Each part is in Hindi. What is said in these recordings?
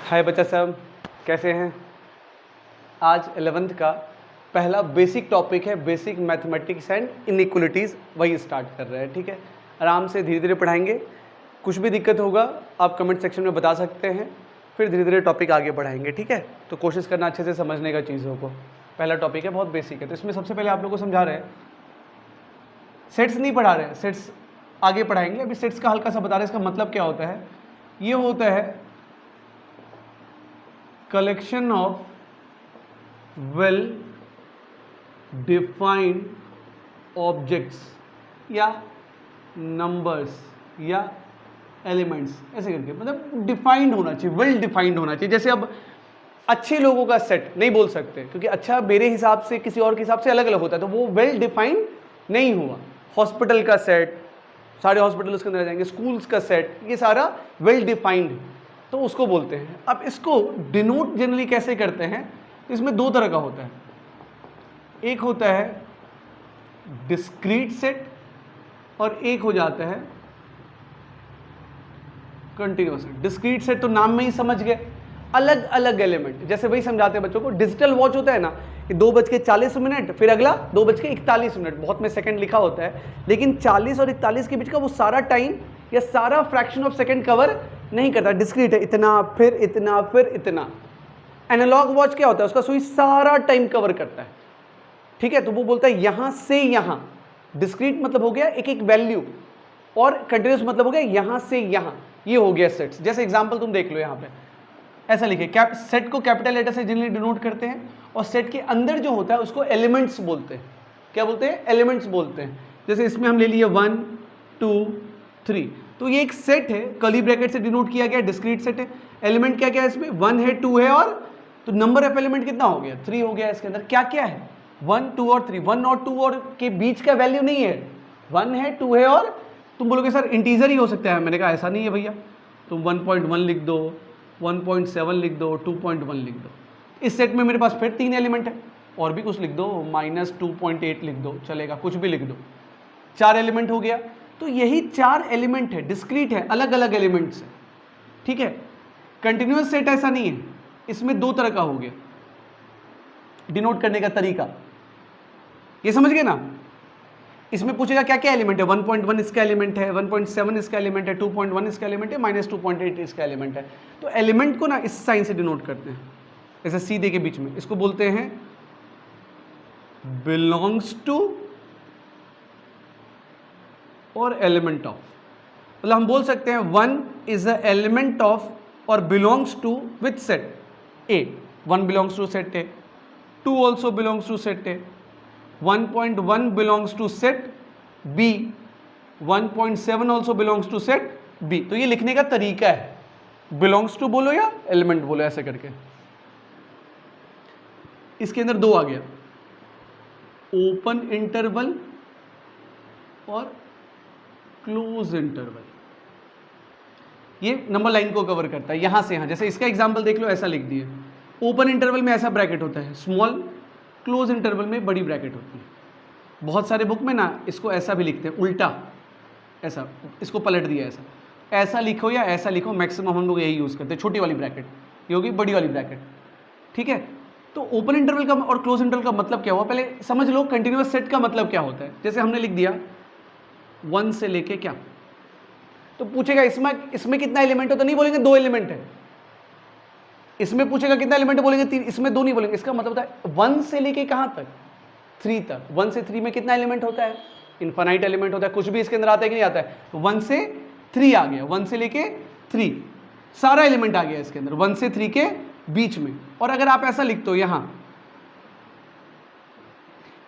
हाय बच्चा सब, कैसे हैं? आज 11th का पहला बेसिक टॉपिक है, बेसिक मैथमेटिक्स एंड इनइक्वलिटीज़, वही स्टार्ट कर रहे हैं। ठीक है, आराम से धीरे धीरे पढ़ाएंगे। कुछ भी दिक्कत होगा आप कमेंट सेक्शन में बता सकते हैं, फिर धीरे धीरे टॉपिक आगे बढ़ाएंगे। ठीक है, तो कोशिश करना अच्छे से समझने का चीज़ों को। पहला टॉपिक है, बहुत बेसिक है। तो इसमें सबसे पहले आप लोगों को समझा रहे हैं, सेट्स नहीं पढ़ा रहे हैं, सेट्स आगे पढ़ाएंगे। अभी सेट्स का हल्का सा बता रहे हैं, इसका मतलब क्या होता है। ये होता है collection of well defined objects या numbers या elements, ऐसे करके, मतलब डिफाइंड होना चाहिए, वेल डिफाइंड होना चाहिए। जैसे अब अच्छे लोगों का सेट नहीं बोल सकते, क्योंकि अच्छा मेरे हिसाब से किसी और के हिसाब से अलग अलग होता है, तो वो वेल डिफाइंड नहीं हुआ। हॉस्पिटल का सेट, सारे हॉस्पिटल उसके अंदर आ जाएंगे। स्कूल्स का सेट, ये सारा वेल डिफाइंड, तो उसको बोलते हैं। अब इसको डिनोट जनरली कैसे करते हैं, इसमें दो तरह का होता है। एक होता है डिस्क्रीट सेट और एक हो जाता है कंटिन्यूअस सेट। डिस्क्रीट सेट तो नाम में ही समझ गए, अलग अलग एलिमेंट। जैसे वही समझाते हैं बच्चों को, डिजिटल वॉच होता है ना कि 2:40, फिर अगला 2:41। बहुत में सेकंड लिखा होता है, लेकिन 40 और 41 के बीच का वो सारा टाइम या सारा फ्रैक्शन ऑफ सेकंड कवर नहीं करता। डिस्क्रीट है, इतना फिर इतना फिर इतना। एनालॉग वॉच क्या होता है, उसका सुई सारा टाइम कवर करता है। ठीक है, तो वो बोलता है यहां से यहां। डिस्क्रीट मतलब हो गया एक एक वैल्यू, और कंटिन्यूअस मतलब हो गया यहां से यहां। ये हो गया सेट्स। जैसे एग्जांपल तुम देख लो, यहां पे ऐसा लिखे, सेट को कैपिटल लेटर से जनरली डिनोट करते हैं, और सेट के अंदर जो होता है उसको एलिमेंट्स बोलते हैं। क्या बोलते हैं? एलिमेंट्स बोलते हैं। जैसे इसमें हम ले लिए 1 2 3, तो ये एक सेट है, कर्ली ब्रैकेट से डिनोट किया गया, डिस्क्रीट सेट है। एलिमेंट क्या क्या है इसमें? 1 है, 2 है, और तो नंबर ऑफ एलिमेंट कितना हो गया? 3 हो गया। इसके अंदर क्या क्या है? 1 2 और 3। 1 और 2 और के बीच का वैल्यू नहीं है, 1 है 2 है, और तुम बोलोगे सर इंटीजर ही हो सकता है। मैंने कहा ऐसा नहीं है भैया, तुम 1.1 लिख दो, 1.7 लिख दो, 2.1 लिख दो। इस सेट में मेरे पास फिर 3 एलिमेंट है, और भी कुछ लिख दो, -2.8 लिख दो, चलेगा, कुछ भी लिख दो। 4 एलिमेंट हो गया। तो यही 4 एलिमेंट है, डिस्क्रीट है, अलग अलग एलिमेंट्स है। ठीक है, कंटिन्यूअस सेट ऐसा नहीं है, इसमें दो तरह का हो गया डिनोट करने का तरीका। ये समझ गए ना? इसमें पूछेगा क्या क्या एलिमेंट है। 1.1 इसका एलिमेंट है, 1.7 इसका एलिमेंट है, 2.1 इसका एलिमेंट है, -2.8 इसका एलिमेंट है। तो एलिमेंट को ना इस साइन से डिनोट करते हैं, जैसे सीधे के बीच में। इसको बोलते हैं बिलोंग्स टू और एलिमेंट ऑफ। मतलब हम बोल सकते हैं 1 इज अ एलिमेंट ऑफ और belongs to with set A. 1 belongs to set A, 2 also belongs to set A, 1.1 belongs to set B, 1.7 also belongs to set B. तो ये लिखने का तरीका है, बिलोंग्स टू बोलो या एलिमेंट बोलो, ऐसे करके। इसके अंदर दो आ गया, ओपन इंटरवल और क्लोज इंटरवल। ये नंबर लाइन को कवर करता है, यहां से यहां। जैसे इसका एग्जांपल देख लो, ऐसा लिख दिए। ओपन इंटरवल में ऐसा ब्रैकेट होता है स्मॉल, क्लोज इंटरवल में बड़ी ब्रैकेट होती है। बहुत सारे बुक में ना इसको ऐसा भी लिखते हैं, उल्टा, ऐसा, इसको पलट दिया ऐसा। ऐसा लिखो या ऐसा लिखो, मैक्सिमम हम लोग यही यूज करते हैं। छोटी वाली ब्रैकेट ये होगी, बड़ी वाली ब्रैकेट। ठीक है, तो ओपन इंटरवल का और क्लोज इंटरवल का मतलब क्या हुआ, पहले समझ लो। कंटिन्यूअस सेट का मतलब क्या होता है। जैसे हमने लिख दिया 1 से लेके क्या, तो पूछेगा इसमें कितना एलिमेंट हो, तो नहीं बोलेंगे 2 एलिमेंट है। इसमें पूछेगा कितना एलिमेंट है, बोलेंगे 3। इसमें 2 नहीं बोलेंगे। इसका मतलब होता है 1 से लेके कहां तक? 3 तक। 1 से 3 में कितना एलिमेंट होता है? इनफाइनाइट एलिमेंट होता है। कुछ भी इसके अंदर आता है कि नहीं आता है? 1 से 3 आ गया, 1 से लेके 3 सारा एलिमेंट आ गया इसके अंदर, 1 से 3 के बीच में। और अगर आप ऐसा लिखते हो यहां,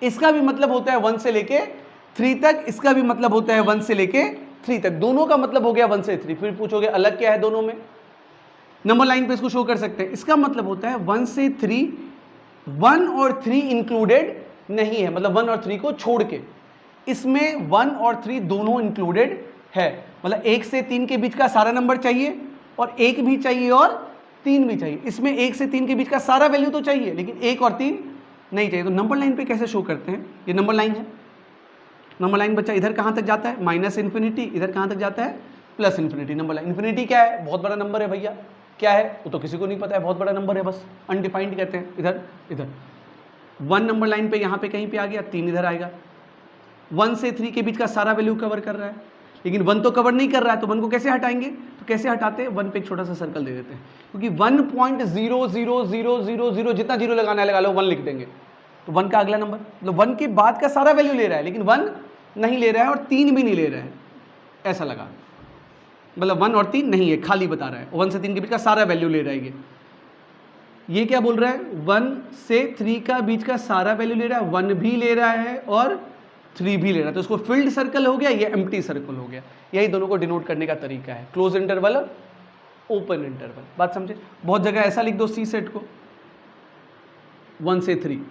इसका भी मतलब होता है 1 से लेके 3 तक, इसका भी मतलब होता है 1 से लेके 3 तक। दोनों का मतलब हो गया 1 से 3। फिर पूछोगे अलग क्या है दोनों में, नंबर लाइन पे इसको शो कर सकते हैं। इसका मतलब होता है 1 से 3, 1 और 3 इंक्लूडेड नहीं है, मतलब 1 और 3 को छोड़ के। इसमें 1 और 3 दोनों इंक्लूडेड है, मतलब 1 से 3 के बीच का सारा नंबर चाहिए, और 1 भी चाहिए और 3 भी चाहिए। इसमें 1 से 3 के बीच का सारा वैल्यू तो चाहिए, लेकिन 1 और 3 नहीं चाहिए। तो नंबर लाइन पे कैसे शो करते हैं? ये नंबर लाइन है। नंबर लाइन बच्चा इधर कहां तक जाता है? -इन्फिनिटी। इधर कहां तक जाता है? +इन्फिनिटी। नंबर लाइन इन्फिनिटी क्या है? बहुत बड़ा नंबर है भैया, क्या है वो तो किसी को नहीं पता है, बहुत बड़ा नंबर है, बस अनडिफाइंड कहते हैं। इधर इधर 1 नंबर लाइन पे यहाँ पे कहीं पे आ गया, 3 इधर आएगा। 1 से 3 के बीच का सारा वैल्यू कवर कर रहा है, लेकिन 1 तो कवर नहीं कर रहा है, तो 1 को कैसे हटाएंगे? तो कैसे हटाते हैं? 1 पे एक छोटा सा सर्कल दे देते हैं, क्योंकि 1.00000 जितना जीरो लगाना है लगा लो, 1 लिख देंगे तो 1 का अगला नंबर, मतलब 1 के बाद का सारा वैल्यू ले रहा है, लेकिन 1 नहीं ले रहा है और 3 भी नहीं ले रहा है, ऐसा लगा, मतलब 1 और 3 नहीं है, खाली बता रहा है। 1 से 3 के बीच का सारा वैल्यू ले रहा है ये क्या बोल रहा है? 1 से 3 का बीच का सारा वैल्यू ले रहा है, 1 भी ले रहा है और 3 भी ले रहा है, तो इसको फिल्ड सर्कल हो गया, ये एम्प्टी सर्कल हो गया। यही दोनों को डिनोट करने का तरीका है, क्लोज इंटरवल और ओपन इंटरवल। बात समझे? बहुत जगह ऐसा लिख दो सी सेट को 1 से 3,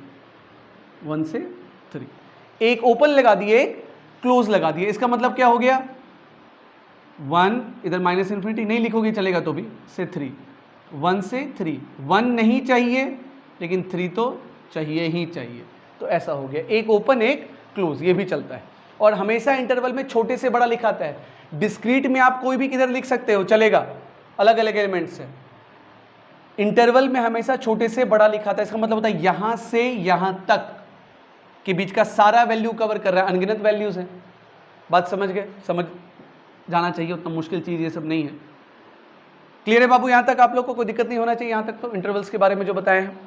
1 से 3, एक ओपन लगा दिए, एक क्लोज लगा दिए, इसका मतलब क्या हो गया? 1 इधर माइनस इन्फिनिटी नहीं लिखोगे चलेगा तो भी, से 3, 1 से 3, 1 नहीं चाहिए लेकिन 3 तो चाहिए ही चाहिए, तो ऐसा हो गया, एक ओपन एक क्लोज, ये भी चलता है। और हमेशा इंटरवल में छोटे से बड़ा लिखाता है, डिस्क्रीट में आप कोई भी किधर लिख सकते हो, चलेगा, अलग अलग एलिमेंट से। इंटरवल में हमेशा छोटे से बड़ा लिखाता है, इसका मतलब होता है यहां से यहां तक के बीच का सारा वैल्यू कवर कर रहा है, अनगिनत वैल्यूज है। बात समझ गए? समझ जाना चाहिए, उतना मुश्किल चीज ये सब नहीं है। क्लियर है बाबू? यहां तक आप लोग को कोई दिक्कत नहीं होना चाहिए, यहां तक तो इंटरवल्स के बारे में जो बताए हैं,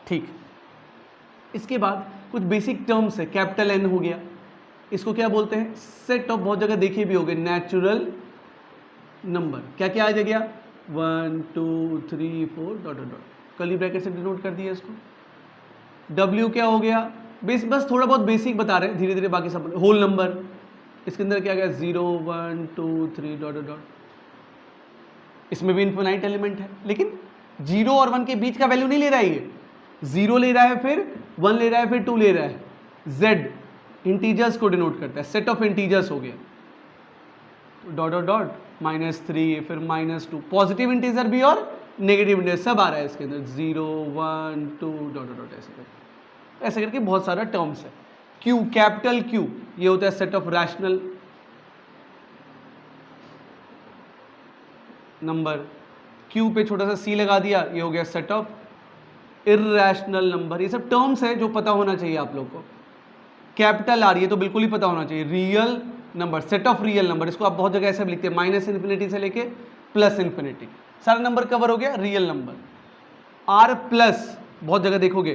ठीक। इसके बाद कुछ बेसिक टर्म्स है, कैपिटल एन हो गया, इसको क्या बोलते हैं? सेट ऑफ, बहुत जगह देखे भी होंगे, नेचुरल नंबर। क्या क्या आ गया? 1 2 3 4 dot dot dot, curly bracket से डिनोट कर दिया इसको। W क्या हो गया? बस थोड़ा बहुत बेसिक बता रहे हैं, धीरे धीरे बाकी सब। होल नंबर, इसके अंदर क्या गया? 0 1 2 3 डॉट डॉट डॉट, इसमें भी इनफिनाइट एलिमेंट है, लेकिन 0 और 1 के बीच का वैल्यू नहीं ले रहा है ये, 0 ले रहा है, फिर 1 ले रहा है, फिर 2 ले रहा है। Z इंटीजर्स को डिनोट करता है, सेट ऑफ इंटीजर्स हो गया, डॉट डॉट डॉट -3, फिर -2, पॉजिटिव इंटीजर भी और नेगेटिव इंटीजर सब आ रहा है इसके अंदर, 0 1 2 डॉट डॉट डॉट, ऐसे करके बहुत सारा टर्म्स है। Q, कैपिटल Q, ये होता है set of rational number. Q पे छोटा सा C लगा दिया, ये हो गया सेट ऑफ इर्रेशनल नंबर। ये सब टर्म्स है जो पता होना चाहिए आप लोग को। कैपिटल R, ये तो बिल्कुल ही पता होना चाहिए, real number, set of real number, इसको आप बहुत जगह ऐसे भी लिखते हैं, -इन्फिनिटी से लेके +इन्फिनिटी, सारा नंबर कवर हो गया, रियल नंबर। R प्लस, बहुत जगह देखोगे,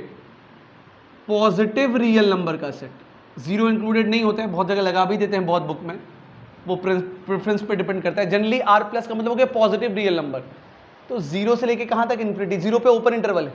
पॉजिटिव रियल नंबर का सेट, 0 इंक्लूडेड नहीं होता है, बहुत जगह लगा भी देते हैं, बहुत बुक में, वो प्रेफरेंस पे डिपेंड करता है। जनरली R प्लस का मतलब हो गया पॉजिटिव रियल नंबर। तो 0 से लेके कहाँ तक? इन्फिनिटी। 0 पे ओपन इंटरवल है,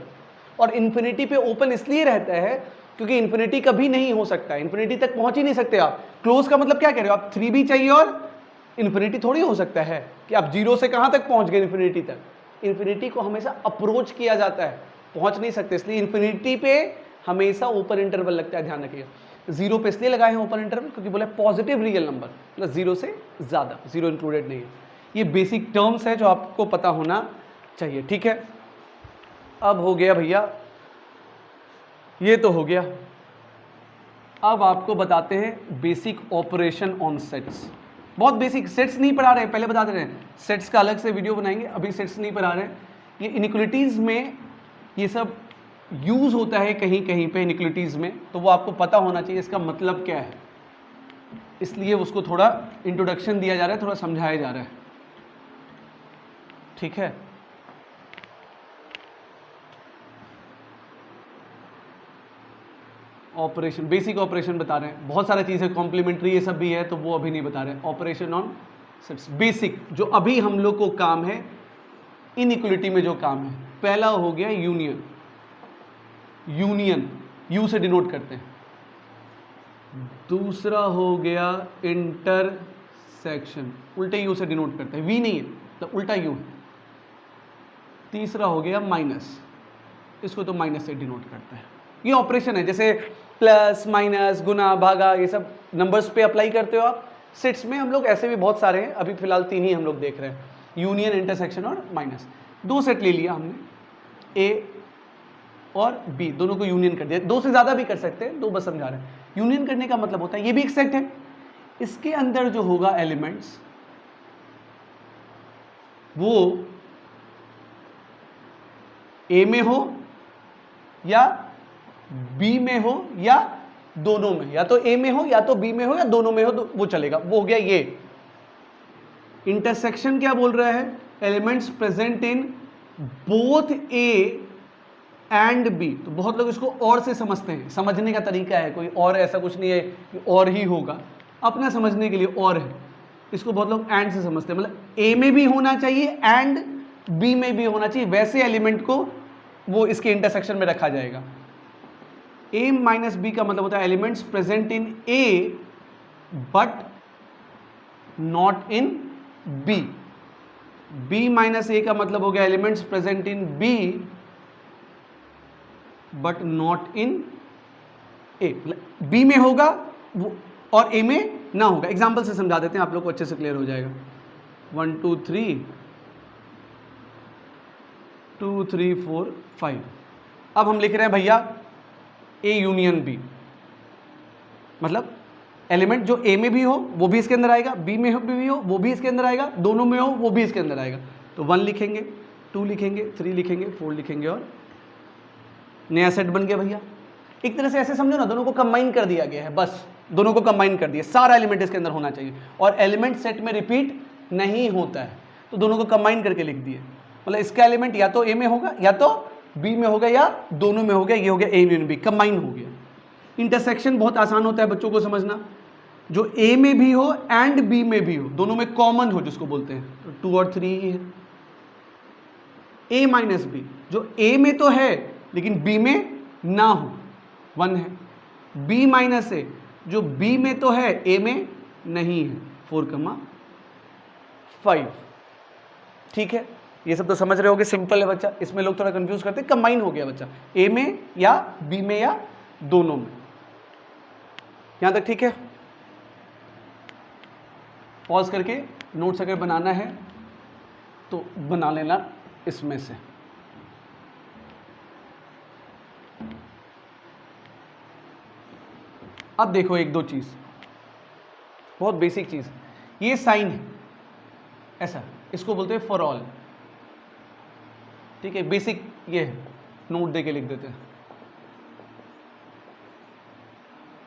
और इन्फिनिटी पे ओपन इसलिए रहता है क्योंकि इन्फिनिटी कभी नहीं हो सकता है, इन्फिनिटी तक पहुंच ही नहीं सकते आप। क्लोज का मतलब क्या कह रहे हो आप? 3 भी चाहिए और इन्फिनिटी थोड़ी हो सकता है कि आप 0 से कहाँ तक पहुंच गए इन्फिनिटी तक। इन्फिनिटी को हमेशा अप्रोच किया जाता है, पहुंच नहीं सकते, इसलिए इन्फिनिटी पे हमेशा ओपन इंटरवल लगता है, ध्यान रखिएगा। 0 पे इसलिए लगाए हैं ओपन इंटरवल क्योंकि बोले पॉजिटिव रियल नंबर, मतलब 0 से ज़्यादा, 0 इंक्लूडेड नहीं है। ये बेसिक टर्म्स है जो आपको पता होना चाहिए, ठीक है। अब हो गया भैया, ये तो हो गया। अब आपको बताते हैं बेसिक ऑपरेशन ऑन सेट्स। बहुत बेसिक, सेट्स नहीं पढ़ा रहे, पहले बता दे रहे हैं, सेट्स का अलग से वीडियो बनाएंगे, अभी सेट्स नहीं पढ़ा रहे हैं। ये इनइक्वलिटीज़ में ये सब यूज़ होता है कहीं कहीं पे इनइक्वलिटीज़ में, तो वो आपको पता होना चाहिए इसका मतलब क्या है, इसलिए उसको थोड़ा इंट्रोडक्शन दिया जा रहा है, थोड़ा समझाया जा रहा है, ठीक है। ऑपरेशन, बेसिक ऑपरेशन बता रहे हैं, बहुत सारी चीज़ें कॉम्प्लीमेंट्री ये सब भी है, तो वो अभी नहीं बता रहे हैं। ऑपरेशन ऑन सेट्स, बेसिक जो अभी हम लोग को काम है इनइक्वलिटी में, जो काम है, पहला हो गया यूनियन। यूनियन यू से डिनोट करते हैं। दूसरा हो गया इंटरसेक्शन, उल्टे यू से डिनोट करते हैं, वी नहीं है तो उल्टा यू है। तीसरा हो गया माइनस, इसको तो माइनस से डिनोट करते हैं। ये ऑपरेशन है, जैसे प्लस माइनस गुना भागा, ये सब नंबर्स पे अप्लाई करते हो आप। सेट्स में हम लोग ऐसे भी बहुत सारे हैं, अभी फिलहाल 3 ही हम लोग देख रहे हैं, यूनियन, इंटरसेक्शन और माइनस। 2 सेट ले लिया हमने, ए और बी, दोनों को यूनियन कर दिया। 2 से ज़्यादा भी कर सकते हैं, 2 बस समझा रहे हैं। यूनियन करने का मतलब होता है ये भी एक सेट है, इसके अंदर जो होगा एलिमेंट्स वो ए में हो या बी में हो या दोनों में, या तो ए में हो या तो बी में हो या दोनों में हो, तो वो चलेगा। वो हो गया ये। इंटरसेक्शन क्या बोल रहा है? Elements present in both A and B. तो बहुत लोग इसको और से समझते हैं, समझने का तरीका है, कोई और ऐसा कुछ नहीं है कि और ही होगा, अपना समझने के लिए और है। इसको बहुत लोग एंड से समझते हैं, मतलब ए में भी होना चाहिए एंड बी में भी होना चाहिए, वैसे एलिमेंट को वो इसके इंटरसेक्शन में रखा जाएगा। ए माइनस बी का मतलब होता है elements present in A but not in B. B minus A का मतलब हो गया elements present in B but not in A. B में होगा वो और ए में ना होगा। एग्जाम्पल से समझा देते हैं, आप लोग को अच्छे से क्लियर हो जाएगा। 1 2 3 2 3 4 5। अब हम लिख रहे हैं भैया ए यूनियन बी, मतलब एलिमेंट जो ए में भी हो वो भी इसके अंदर आएगा, बी में भी हो वो भी इसके अंदर आएगा, दोनों में हो वो भी इसके अंदर आएगा। तो 1 लिखेंगे, 2 लिखेंगे, 3 लिखेंगे, 4 लिखेंगे और नया सेट बन गया भैया। एक तरह से ऐसे समझो ना, दोनों को कंबाइन कर दिया गया है, बस दोनों को कंबाइन कर दिया, सारा एलिमेंट इसके अंदर होना चाहिए और एलिमेंट सेट में रिपीट नहीं होता है, तो दोनों को कंबाइन करके लिख दिए। मतलब इसका एलिमेंट या तो ए में होगा या तो बी में होगा या दोनों में हो गया, ये हो गया ए यूनियन बी, कंबाइन हो गया। इंटरसेक्शन बहुत आसान होता है बच्चों को समझना, जो ए में भी हो एंड बी में भी हो, दोनों में कॉमन हो जिसको बोलते हैं, तो 2 और 3 ही है। ए माइनस बी, जो ए में तो है लेकिन बी में ना हो, 1 है। बी माइनस ए, जो बी में तो है ए में नहीं है, 4,5। ठीक है, ये सब तो समझ रहे होगे, सिंपल है बच्चा। इसमें लोग थोड़ा कंफ्यूज करते हैं, कंबाइन हो गया बच्चा, ए में या बी में या दोनों में। यहां तक ठीक है? पॉज करके नोट्स अगर बनाना है तो बना लेना इसमें से। अब देखो एक दो चीज, बहुत बेसिक चीज, ये साइन है ऐसा, इसको बोलते हैं फॉर ऑल। ठीक है, बेसिक ये है, नोट दे के लिख देते हैं,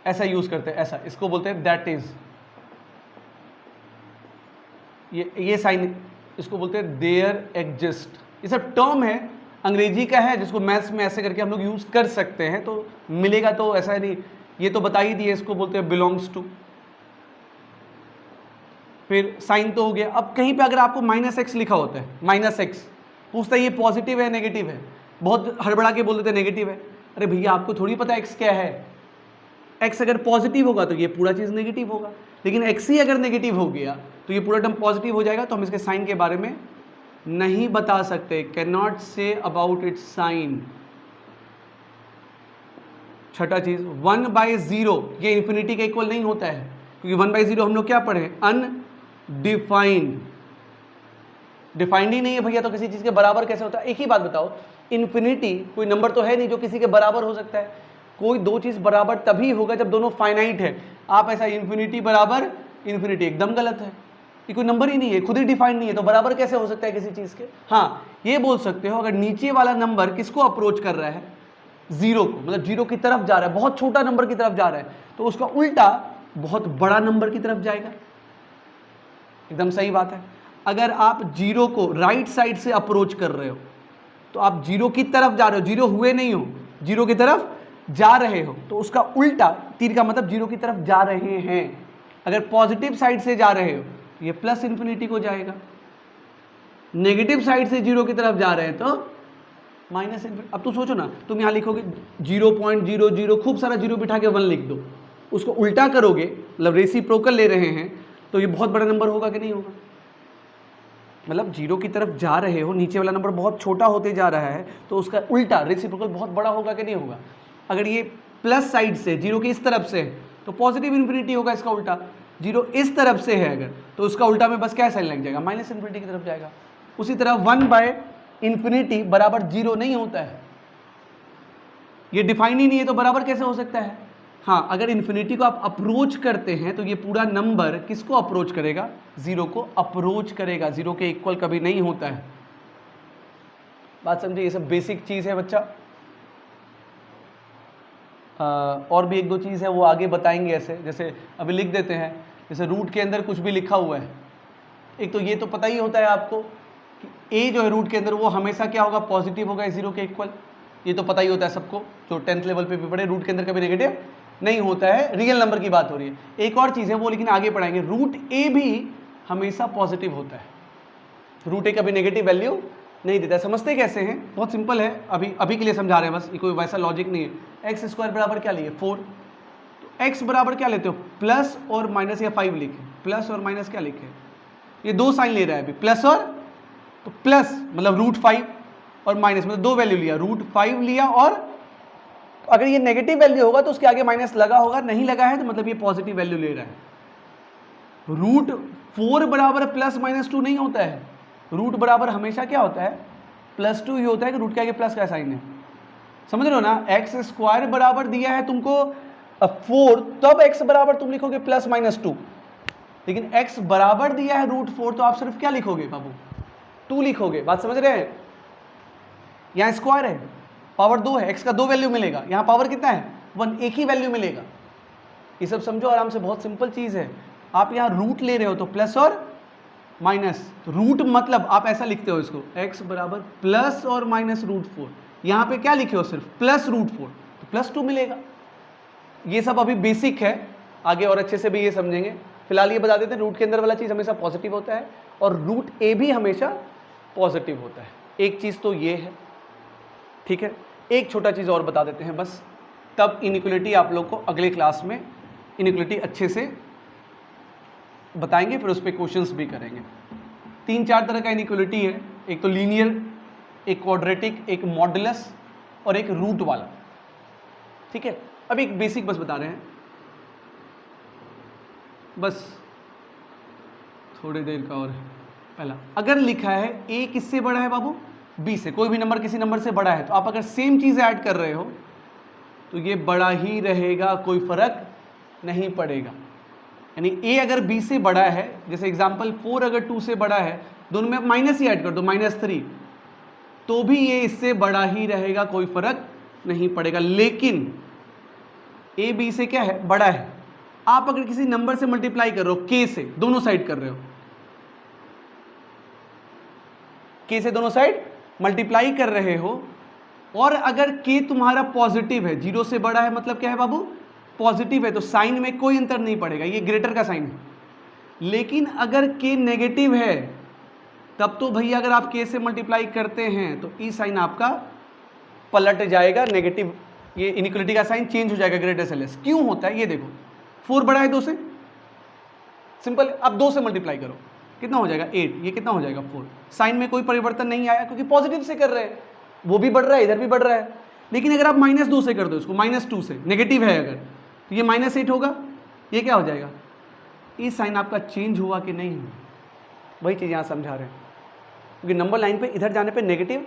ऐसा यूज करते हैं, ऐसा, इसको बोलते हैं दैट इज। ये साइन, इसको बोलते हैं देयर एग्जिस्ट। ये सब टर्म है, अंग्रेजी का है, जिसको मैथ्स में ऐसे करके हम लोग यूज कर सकते हैं, तो मिलेगा, तो ऐसा नहीं, ये तो बता ही दिए, इसको बोलते हैं बिलोंग्स टू। फिर साइन तो हो गया। अब कहीं पे अगर आपको -x लिखा होता है, -x, पूछता है ये पॉजिटिव है नेगेटिव है, बहुत हड़बड़ा के बोल देते हैं नेगेटिव है। अरे भैया आपको थोड़ी पता x क्या है, x अगर पॉजिटिव होगा तो ये पूरा चीज नेगेटिव होगा, लेकिन x ही अगर नेगेटिव हो गया तो ये पूरा टर्म पॉजिटिव हो जाएगा, तो हम इसके साइन के बारे में नहीं बता सकते, can not say about its sign. छठा चीज, 1/0 ये इंफिनिटी के इक्वल नहीं होता है, क्योंकि 1/0 हम लोग क्या पढ़े, अनडिफाइंड। डिफाइंड ही नहीं है भैया, तो किसी चीज के बराबर कैसे होता है? एक ही बात बताओ, इन्फिनिटी कोई नंबर तो है नहीं जो किसी के बराबर हो सकता है। कोई दो चीज बराबर तभी होगा जब दोनों फाइनाइट है। आप ऐसा इन्फिनिटी बराबर इन्फिनिटी, एकदम गलत है, ये कोई नंबर ही नहीं है, खुद ही डिफाइंड नहीं है, तो बराबर कैसे हो सकता है किसी चीज के? हाँ, ये बोल सकते हो अगर नीचे वाला नंबर किसको अप्रोच कर रहा है, 0 को, मतलब 0 की तरफ जा रहा है, बहुत छोटा नंबर की तरफ जा रहा है, तो उसका उल्टा बहुत बड़ा नंबर की तरफ जाएगा। एकदम सही बात है। अगर आप 0 को राइट साइड से अप्रोच कर रहे हो तो आप 0 की तरफ जा रहे हो, 0 हुए नहीं हो, 0 की तरफ जा रहे हो, तो उसका उल्टा, तीर का मतलब 0 की तरफ जा रहे हैं। अगर पॉजिटिव साइड से जा रहे हो ये प्लस इन्फिनिटी को जाएगा, नेगेटिव साइड से 0 की तरफ जा रहे हैं तो माइनस इन्फिनिटी। अब तू सोचो ना, तुम यहाँ लिखोगे 0.00, खूब सारा 0 बिठा के 1 लिख दो, उसको उल्टा करोगे, मतलब रेसिप्रोकल ले रहे हैं, तो ये बहुत बड़ा नंबर होगा कि नहीं होगा? मतलब 0 की तरफ जा रहे हो, नीचे वाला नंबर बहुत छोटा होते जा रहा है, तो उसका उल्टा रेसिप्रोकल बहुत बड़ा होगा कि नहीं होगा? अगर ये प्लस साइड से 0 की इस तरफ से है तो पॉजिटिव इन्फिनिटी होगा, इसका उल्टा 0 इस तरफ से है अगर, तो उसका उल्टा में बस क्या साइन लग जाएगा, माइनस इन्फिनिटी की तरफ जाएगा। उसी तरह 1/∞ बराबर 0 नहीं होता है, ये डिफाइन ही नहीं है, तो बराबर कैसे हो सकता है? हाँ, अगर इन्फिनिटी को आप अप्रोच करते हैं तो ये पूरा नंबर किसको अप्रोच करेगा, 0 को अप्रोच करेगा, 0 के इक्वल कभी नहीं होता है। बात समझे, ये सब बेसिक चीज़ है बच्चा। और भी एक दो चीज़ है वो आगे बताएंगे ऐसे, जैसे अभी लिख देते हैं, जैसे रूट के अंदर कुछ भी लिखा हुआ है, एक तो ये तो पता ही होता है आपको कि ए जो है रूट के अंदर वो हमेशा क्या होगा, पॉजिटिव होगा, 0 के इक्वल, ये तो पता ही होता है सबको, जो 10th लेवल पे भी पढ़े, रूट के अंदर कभी नेगेटिव नहीं होता है, रियल नंबर की बात हो रही है। एक और चीज़ है वो लेकिन आगे पढ़ाएंगे, रूट ए भी हमेशा पॉजिटिव होता है, रूट ए कभी नेगेटिव वैल्यू नहीं देता है। समझते कैसे हैं, बहुत सिंपल है, अभी के लिए समझा रहे हैं बस, ये कोई वैसा लॉजिक नहीं है। एक्स स्क्वायर बराबर क्या लिए 4, तो एक्स बराबर क्या लेते हो, प्लस और माइनस या 5 लिखे, प्लस और माइनस क्या लिखे, ये दो साइन ले रहा है अभी, प्लस और, तो प्लस मतलब रूट 5 और माइनस मतलब दो वैल्यू लिया, रूट 5 लिया, और अगर ये नेगेटिव वैल्यू होगा तो उसके आगे माइनस लगा होगा, नहीं लगा है तो मतलब ये पॉजिटिव वैल्यू ले रहा है। रूट 4 बराबर प्लस माइनस 2 नहीं होता है, रूट बराबर हमेशा क्या होता है, +2 ही होता है कि रूट के आगे प्लस का साइन है। समझ रहे हो ना, एक्स स्क्वायर बराबर दिया है तुमको 4, तब एक्स बराबर तुम लिखोगे +-2, लेकिन एक्स बराबर दिया है रूट 4 तो आप सिर्फ क्या लिखोगे बाबू, 2 लिखोगे। बात समझ रहे हैं, यहाँ स्क्वायर है, पावर 2 है, एक्स का 2 वैल्यू मिलेगा, यहाँ पावर कितना है 1, एक ही वैल्यू मिलेगा। ये सब समझो आराम से, बहुत सिंपल चीज है। आप यहाँ रूट ले रहे हो तो प्लस और माइनस, रूट मतलब आप ऐसा लिखते हो इसको, x बराबर प्लस और माइनस रूट 4, यहाँ पे क्या लिखे हो सिर्फ प्लस रूट 4, तो +2 मिलेगा। ये सब अभी बेसिक है, आगे और अच्छे से भी ये समझेंगे। फिलहाल ये बता देते हैं, रूट के अंदर वाला चीज़ हमेशा पॉजिटिव होता है और रूट ए भी हमेशा पॉजिटिव होता है। एक चीज़ तो ये है, ठीक है। एक छोटा चीज़ और बता देते हैं बस, तब इनइक्वलिटी आप लोग को अगले क्लास में इनइक्वलिटी अच्छे से बताएंगे, फिर उस पर क्वेश्चंस भी करेंगे। 3-4 तरह का इनइक्वलिटी है, एक तो लीनियर, एक क्वाड्रेटिक, एक मॉडुलस और एक रूट वाला, ठीक है। अब एक बेसिक बस बता रहे हैं, बस थोड़ी देर का और है। पहला, अगर लिखा है a किससे बड़ा है बाबू, b से, कोई भी नंबर किसी नंबर से बड़ा है, तो आप अगर सेम चीज़ ऐड कर रहे हो तो ये बड़ा ही रहेगा, कोई फर्क नहीं पड़ेगा। यानी a अगर b से बड़ा है, जैसे एग्जांपल 4 अगर 2 से बड़ा है, दोनों में आप माइनस ही ऐड कर दो, -3, तो भी ये इससे बड़ा ही रहेगा, कोई फर्क नहीं पड़ेगा। लेकिन a b से क्या है, बड़ा है। आप अगर किसी नंबर से मल्टीप्लाई कर रहे हो, k से, दोनों साइड कर रहे हो, k से दोनों साइड मल्टीप्लाई कर रहे हो, और अगर k तुम्हारा पॉजिटिव है, 0 से बड़ा है, मतलब क्या है बाबू, पॉजिटिव है, तो साइन में कोई अंतर नहीं पड़ेगा, ये ग्रेटर का साइन है। लेकिन अगर k नेगेटिव है, तब तो भैया अगर आप k से मल्टीप्लाई करते हैं तो ई साइन आपका पलट जाएगा, नेगेटिव, ये इनइक्वलिटी का साइन चेंज हो जाएगा, ग्रेटर से लेस। क्यों होता है ये देखो, 4 बड़ा है 2 से, सिंपल, अब 2 से मल्टीप्लाई करो, कितना हो जाएगा 8, ये कितना हो जाएगा 4, साइन में कोई परिवर्तन नहीं आया क्योंकि पॉजिटिव से कर रहे हैं, वो भी बढ़ रहा है, इधर भी बढ़ रहा है। लेकिन अगर आप -2 से कर दो इसको, -2 से, नेगेटिव है अगर, तो ये -8 होगा, ये क्या हो जाएगा, ये साइन आपका चेंज हुआ कि नहीं हुआ, वही चीज़ यहाँ समझा रहे हैं। क्योंकि नंबर लाइन पे इधर जाने पे नेगेटिव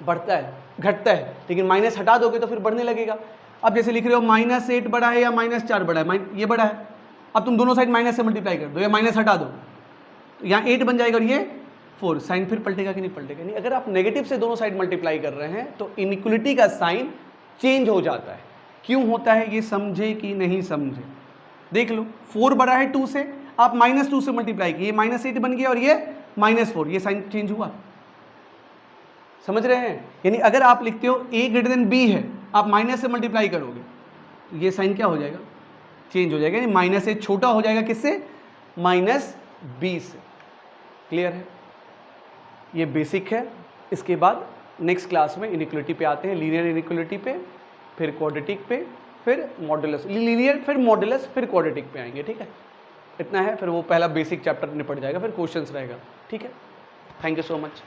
बढ़ता है, घटता है, लेकिन माइनस हटा दोगे तो फिर बढ़ने लगेगा। अब जैसे लिख रहे हो -8 बड़ा है या -4 बड़ा है, ये बड़ा है, अब तुम दोनों साइड माइनस से मल्टीप्लाई कर दो या माइनस हटा दो, तो यहाँ 8 बन जाएगा और ये 4, साइन फिर पलटेगा कि नहीं पलटेगा, नहीं। अगर आप नेगेटिव से दोनों साइड मल्टीप्लाई कर रहे हैं तो इनइक्वलिटी का साइन चेंज हो जाता है। क्यों होता है ये समझे कि नहीं समझे, देख लो। 4 बड़ा है 2 से, आप -2 से मल्टीप्लाई किए, -8 बन गया और ये -4, ये साइन चेंज हुआ, समझ रहे हैं। यानी अगर आप लिखते हो a ग्रेटर देन b है, आप माइनस से मल्टीप्लाई करोगे तो ये साइन क्या हो जाएगा, चेंज हो जाएगा, यानी -a छोटा हो जाएगा किससे, -b से। क्लियर है, ये बेसिक है। इसके बाद नेक्स्ट क्लास में इनइक्वलिटी पे आते हैं, लीनियर इनइक्वलिटी पे, फिर क्वाड्रेटिक पे, फिर मॉडुलस, लीनियर फिर मॉडुलस फिर क्वाड्रेटिक पे आएंगे, ठीक है। इतना है, फिर वो पहला बेसिक चैप्टर निपट जाएगा, फिर क्वेश्चंस रहेगा, ठीक है। Thank you so much.